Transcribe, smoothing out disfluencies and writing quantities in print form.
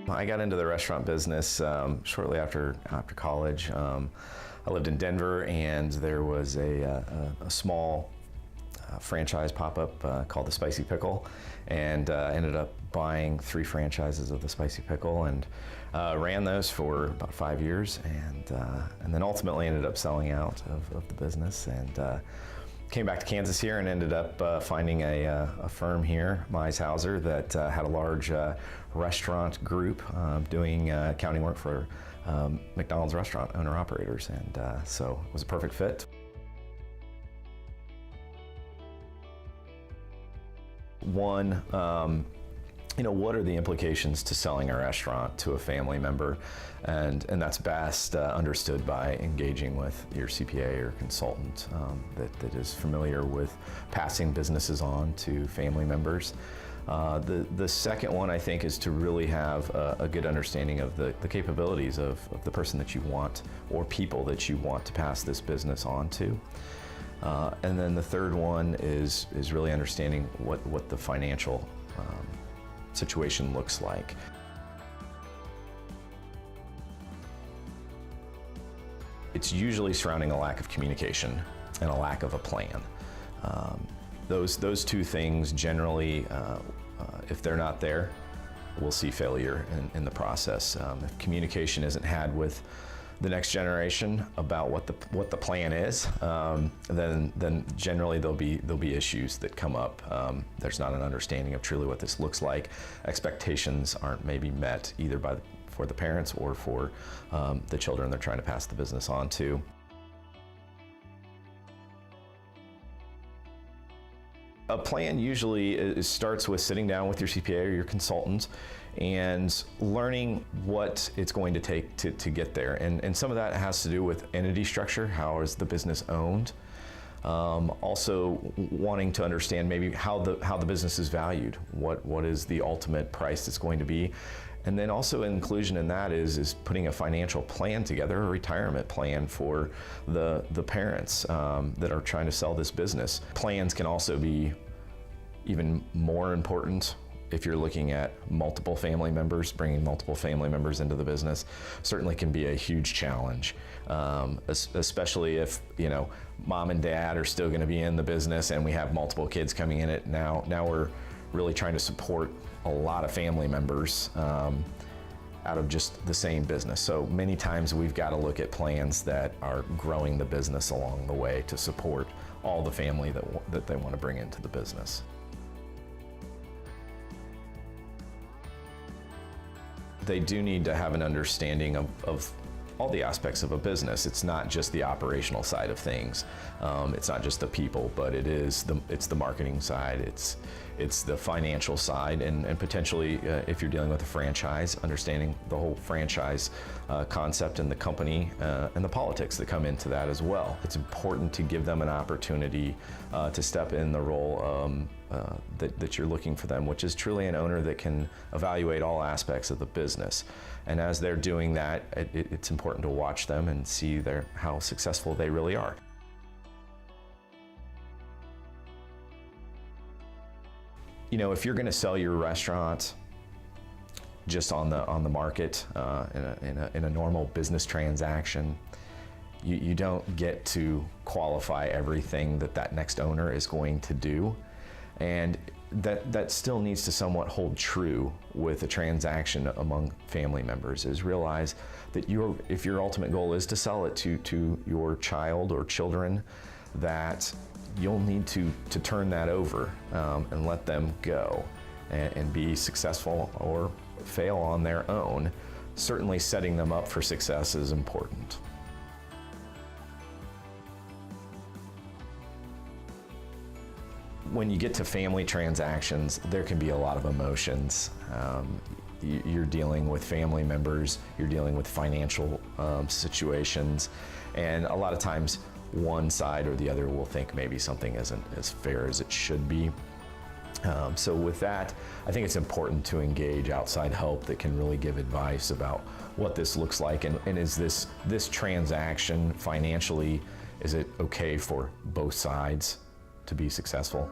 I got into the restaurant business shortly after college. I lived in Denver, and there was a small franchise pop-up called the Spicy Pickle, and ended up buying 3 franchises of the Spicy Pickle and ran those for about 5 years, and then ultimately ended up selling out of the business, and came back to Kansas here and ended up finding a firm here, Mize that had a large restaurant group doing accounting work for McDonald's restaurant owner-operators, and so it was a perfect fit. One, what are the implications to selling a restaurant to a family member? And that's best understood by engaging with your CPA or consultant that is familiar with passing businesses on to family members. The second one, I think, is to really have a good understanding of the capabilities of the person that you want, or people that you want to pass this business on to. And then the third one is really understanding what the financial situation looks like. It's usually surrounding a lack of communication and a lack of a plan. Those two things generally, if they're not there, we'll see failure in the process. If communication isn't had with the next generation about what the plan is, then generally there'll be issues that come up. There's not an understanding of truly what this looks like. Expectations aren't maybe met either for the parents or for the children they're trying to pass the business on to. A plan usually starts with sitting down with your CPA or your consultant and learning what it's going to take to get there. And some of that has to do with entity structure. How is the business owned? Also wanting to understand maybe how the business is valued. What is the ultimate price that's going to be? And then also inclusion in that is putting a financial plan together, a retirement plan for the parents that are trying to sell this business. Plans can also be even more important if you're looking at multiple family members. Bringing multiple family members into the business certainly can be a huge challenge, especially if mom and dad are still going to be in the business and we have multiple kids coming in it. Now we're really trying to support a lot of family members out of just the same business. So many times we've got to look at plans that are growing the business along the way to support all the family that they want to bring into the business. They do need to have an understanding of all the aspects of a business. It's not just the operational side of things. It's not just the people, but it's the marketing side. It's the financial side, and potentially if you're dealing with a franchise, understanding the whole franchise concept and the company and the politics that come into that as well. It's important to give them an opportunity to step in the role that you're looking for them, which is truly an owner that can evaluate all aspects of the business. And as they're doing that, it's important to watch them and see how successful they really are. If you're going to sell your restaurant just on the market in a normal business transaction, you don't get to qualify everything that next owner is going to do. And that still needs to somewhat hold true with a transaction among family members, is realize that if your ultimate goal is to sell it to your child or children, that you'll need to turn that over and let them go and be successful or fail on their own. Certainly setting them up for success is important. When you get to family transactions, there can be a lot of emotions. You're dealing with family members, you're dealing with financial situations, and a lot of times one side or the other will think maybe something isn't as fair as it should be. So with that, I think it's important to engage outside help that can really give advice about what this looks like, and is this transaction financially, is it okay for both sides to be successful?